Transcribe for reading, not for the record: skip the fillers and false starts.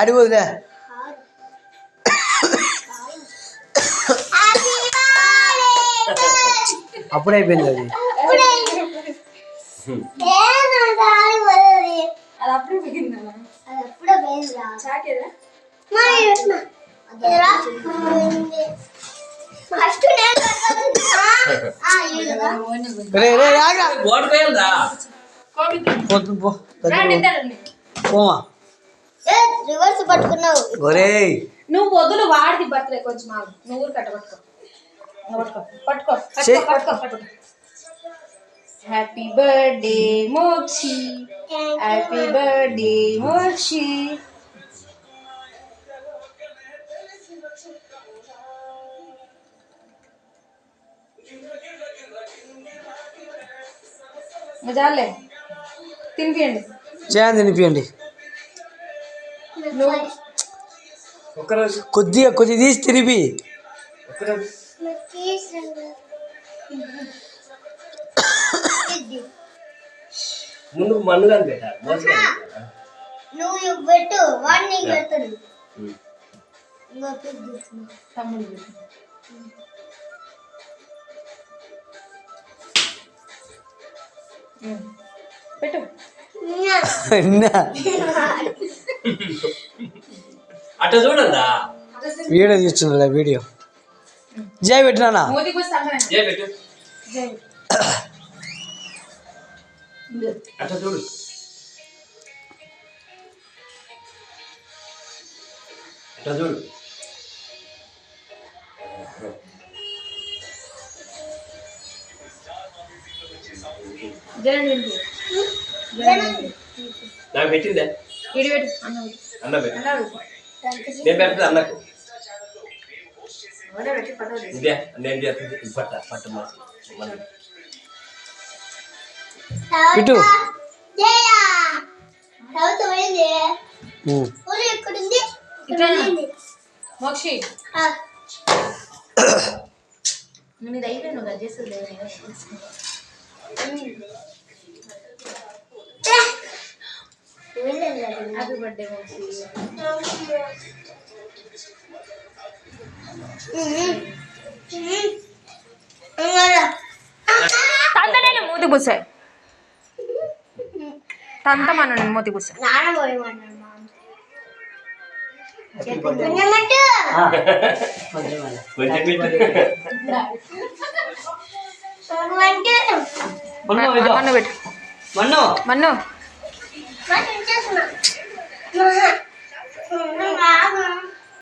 ఆడి వదిలే అప్పుడైపోయింది అది. నువ్వు వదులు వాడిది బర్త్డే కొంచెం నువ్వు ఊరు కట్టబట్టుకో పట్టుకో పట్టుకో పట్టుకో. Happy birthday Mokshi, happy birthday Mokshi. చాలే తినిపియండి, తినిపియండి. కొద్దిగా తీసి తిరిపి. ముందు మన్నుగా పెట్టాలి. నువ్వు పెట్టు వాడిని పెడతాడు. తమ్ముడు పెట్టు. అట్లా చూడదా వీడియో తీస్తున్నా వీడియో. జై పెట్టినా పెట్టు అట్లా చూడు. అట్లా చూడు. నాకు పెట్టిందే అన్న పెట్టు. నేను పెడతా అన్నకు. ఇదే నేను పట్ట పట్ట పెట్టు. మోక్షి మీద అయిపోయి నువ్వు చేస్తుంది. Happy birthday Mokshi. తంతనే మూతి పూసా తంతమను నేను మూతి పూసా. మన్ను పెట్టు. మన్ను